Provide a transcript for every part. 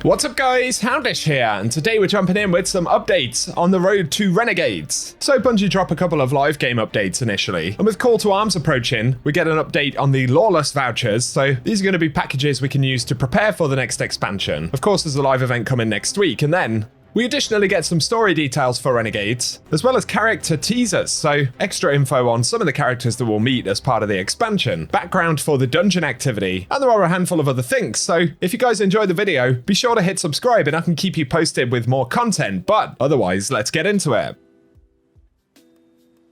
What's up guys, Houndish here, and today we're jumping in with some updates on the road to Renegades. So Bungie drop a couple of live game updates initially, and with Call to Arms approaching, we get an update on the Lawless vouchers, so these are going to be packages we can use to prepare for the next expansion. Of course there's a live event coming next week, and then we additionally get some story details for Renegades, as well as character teasers, so extra info on some of the characters that we'll meet as part of the expansion, background for the dungeon activity, and there are a handful of other things, so if you guys enjoy the video, be sure to hit subscribe and I can keep you posted with more content, but otherwise, let's get into it.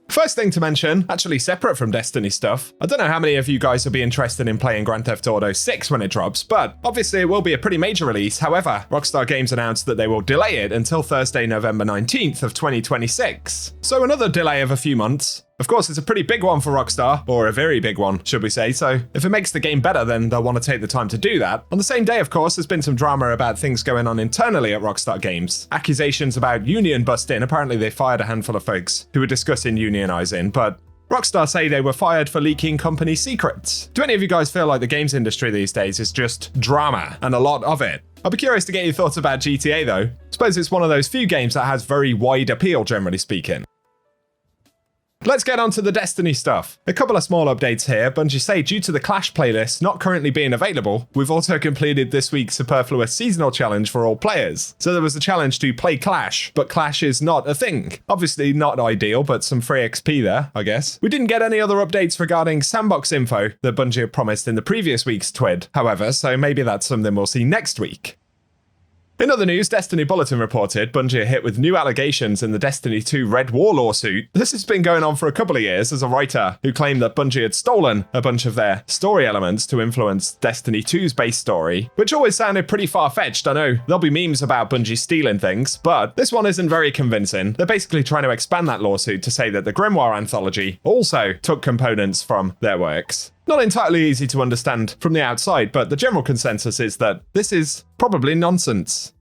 First thing to mention, actually separate from Destiny stuff, I don't know how many of you guys will be interested in playing Grand Theft Auto 6 when it drops, but obviously it will be a pretty major release. However, Rockstar Games announced that they will delay it until Thursday, November 19th of 2026. So another delay of a few months. Of course, it's a pretty big one for Rockstar, or a very big one, should we say, so if it makes the game better, then they'll want to take the time to do that. On the same day, of course, there's been some drama about things going on internally at Rockstar Games. Accusations about union busting. Apparently they fired a handful of folks who were discussing unionizing, but Rockstar say they were fired for leaking company secrets. Do any of you guys feel like the games industry these days is just drama, and a lot of it? I'll be curious to get your thoughts about GTA though. Suppose it's one of those few games that has very wide appeal, generally speaking. Let's get on to the Destiny stuff. A couple of small updates here. Bungie say due to the Clash playlist not currently being available, we've also completed this week's superfluous seasonal challenge for all players. So there was a challenge to play Clash, but Clash is not a thing. Obviously not ideal, but some free XP there, I guess. We didn't get any other updates regarding sandbox info that Bungie had promised in the previous week's TWID, however, so maybe that's something we'll see next week. In other news, Destiny Bulletin reported Bungie are hit with new allegations in the Destiny 2 Red War lawsuit. This has been going on for a couple of years as a writer who claimed that Bungie had stolen a bunch of their story elements to influence Destiny 2's base story, which always sounded pretty far-fetched. I know there'll be memes about Bungie stealing things, but this one isn't very convincing. They're basically trying to expand that lawsuit to say that the Grimoire anthology also took components from their works. Not entirely easy to understand from the outside, but the general consensus is that this is probably nonsense.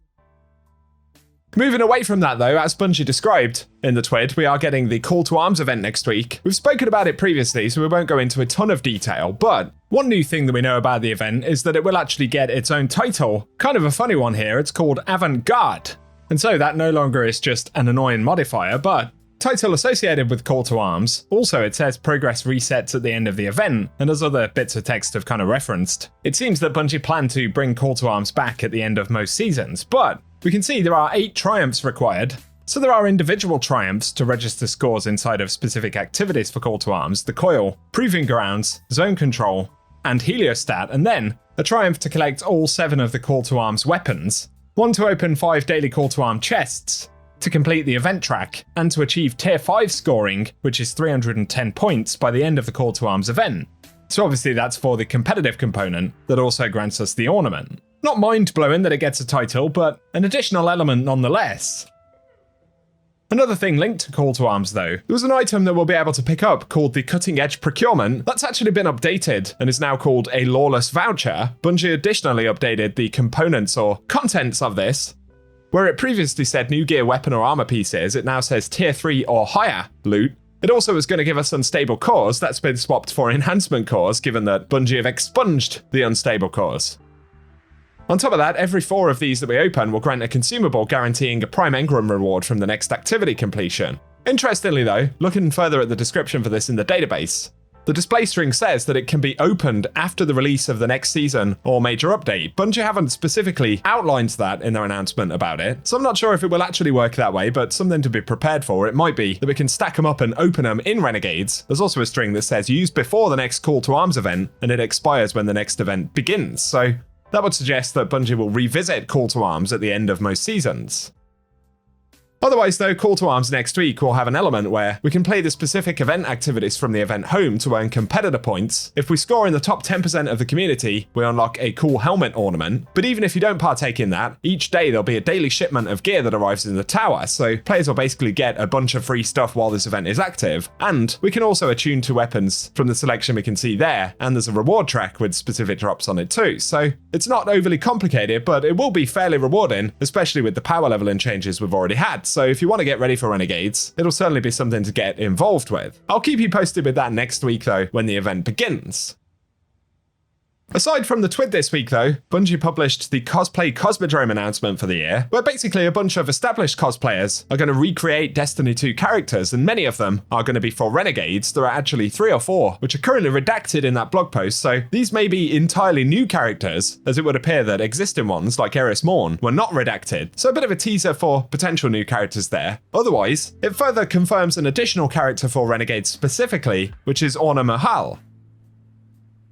Moving away from that though, as Bungie described in the TWID, we are getting the Call to Arms event next week. We've spoken about it previously, so we won't go into a ton of detail, but one new thing that we know about the event is that it will actually get its own title. Kind of a funny one here, it's called Avant-Garde. And so that no longer is just an annoying modifier, but title associated with Call to Arms. Also, it says progress resets at the end of the event, and as other bits of text have kind of referenced, it seems that Bungie plan to bring Call to Arms back at the end of most seasons, but we can see there are 8 triumphs required. So there are individual triumphs to register scores inside of specific activities for Call to Arms, the Coil, Proving Grounds, Zone Control, and Heliostat, and then a triumph to collect all 7 of the Call to Arms weapons, one to open 5 daily Call to Arms chests, to complete the event track, and to achieve Tier 5 scoring, which is 310 points by the end of the Call to Arms event. So obviously that's for the competitive component that also grants us the ornament. Not mind-blowing that it gets a title, but an additional element nonetheless. Another thing linked to Call to Arms though, there was an item that we'll be able to pick up called the Cutting Edge Procurement that's actually been updated and is now called a Lawless Voucher. Bungie additionally updated the components or contents of this. Where it previously said new gear, weapon or armor pieces, it now says tier 3 or higher loot. It also was going to give us unstable cores, that's been swapped for enhancement cores given that Bungie have expunged the unstable cores. On top of that, every 4 of these that we open will grant a consumable guaranteeing a prime engram reward from the next activity completion. Interestingly though, looking further at the description for this in the database, the display string says that it can be opened after the release of the next season or major update. Bungie haven't specifically outlined that in their announcement about it, so I'm not sure if it will actually work that way, but something to be prepared for. It might be that we can stack them up and open them in Renegades. There's also a string that says used before the next Call to Arms event, and it expires when the next event begins, so that would suggest that Bungie will revisit Call to Arms at the end of most seasons. Otherwise though, Call to Arms next week will have an element where we can play the specific event activities from the event home to earn competitor points. If we score in the top 10% of the community, we unlock a cool helmet ornament. But even if you don't partake in that, each day there'll be a daily shipment of gear that arrives in the tower, so players will basically get a bunch of free stuff while this event is active. And we can also attune to weapons from the selection we can see there, and there's a reward track with specific drops on it too. So it's not overly complicated, but it will be fairly rewarding, especially with the power leveling changes we've already had. So if you want to get ready for Renegades, it'll certainly be something to get involved with. I'll keep you posted with that next week though, when the event begins. Aside from the TWID this week though, Bungie published the Cosplay Cosmodrome announcement for the year, where basically a bunch of established cosplayers are going to recreate Destiny 2 characters, and many of them are going to be for Renegades. There are actually 3 or 4, which are currently redacted in that blog post, so these may be entirely new characters, as it would appear that existing ones, like Eris Morn, were not redacted. So a bit of a teaser for potential new characters there. Otherwise, it further confirms an additional character for Renegades specifically, which is Orna Mahal.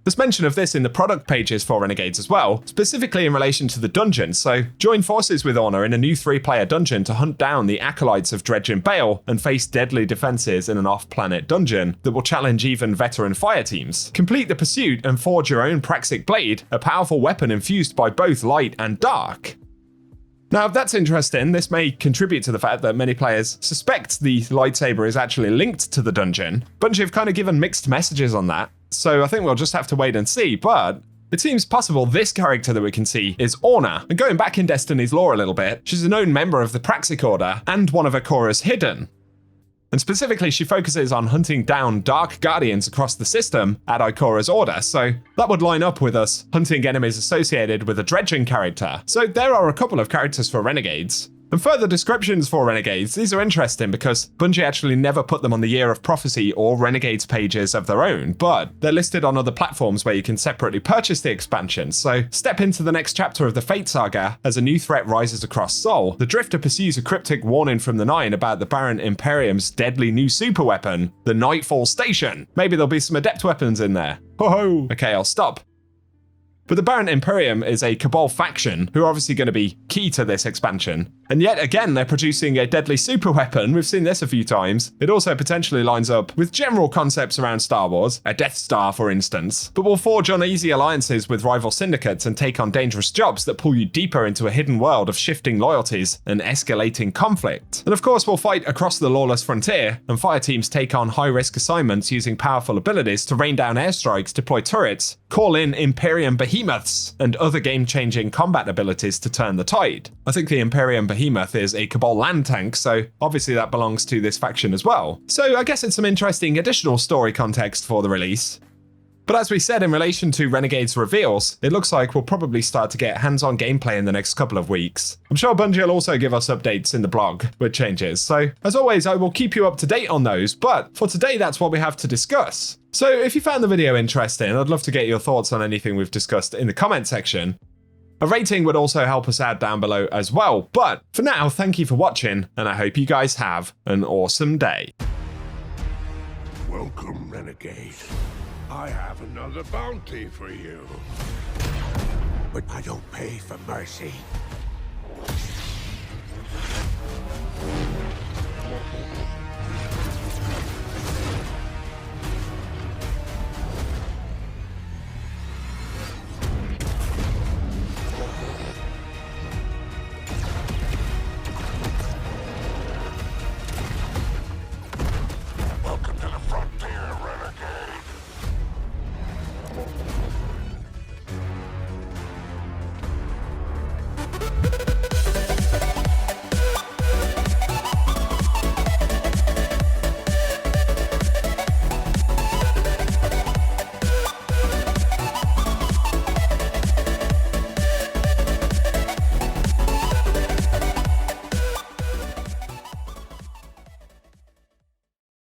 There's mention of this in the product pages for Renegades as well, specifically in relation to the dungeon, so join forces with Orna in a new 3-player dungeon to hunt down the acolytes of Dredge and Bale and face deadly defenses in an off-planet dungeon that will challenge even veteran fire teams. Complete the pursuit and forge your own Praxic Blade, a powerful weapon infused by both light and dark. Now, if that's interesting, this may contribute to the fact that many players suspect the lightsaber is actually linked to the dungeon. Bungie have kind of given mixed messages on that, so I think we'll just have to wait and see, but it seems possible this character that we can see is Orna. And going back in Destiny's lore a little bit, she's a known member of the Praxic Order and one of Ikora's hidden. And specifically, she focuses on hunting down Dark Guardians across the system at Ikora's order, so that would line up with us hunting enemies associated with a dredging character. So there are a couple of characters for Renegades. And further descriptions for Renegades, these are interesting because Bungie actually never put them on the Year of Prophecy or Renegades pages of their own, but they're listed on other platforms where you can separately purchase the expansion. So step into the next chapter of the Fate Saga as a new threat rises across Sol. The Drifter pursues a cryptic warning from the Nine about the Baron Imperium's deadly new super weapon, the Nightfall Station. Maybe there'll be some adept weapons in there. Ho ho! Okay, I'll stop. But the Baron Imperium is a Cabal faction who are obviously going to be key to this expansion. And yet again, they're producing a deadly super weapon. We've seen this a few times. It also potentially lines up with general concepts around Star Wars, a Death Star for instance, but will forge uneasy alliances with rival syndicates and take on dangerous jobs that pull you deeper into a hidden world of shifting loyalties and escalating conflict. And of course, we'll fight across the lawless frontier, and fire teams take on high-risk assignments using powerful abilities to rain down airstrikes, deploy turrets, call in Imperium behemoths, and other game-changing combat abilities to turn the tide. I think the Imperium behemoth is a Cabal land tank, so obviously that belongs to this faction as well. So I guess it's some interesting additional story context for the release. But as we said in relation to Renegades reveals, it looks like we'll probably start to get hands-on gameplay in the next couple of weeks. I'm sure Bungie will also give us updates in the blog with changes, so as always I will keep you up to date on those, but for today that's what we have to discuss. So if you found the video interesting, I'd love to get your thoughts on anything we've discussed in the comment section. A rating would also help us out down below as well, but for now, thank you for watching, and I hope you guys have an awesome day. Welcome, Renegade. I have another bounty for you. But I don't pay for mercy.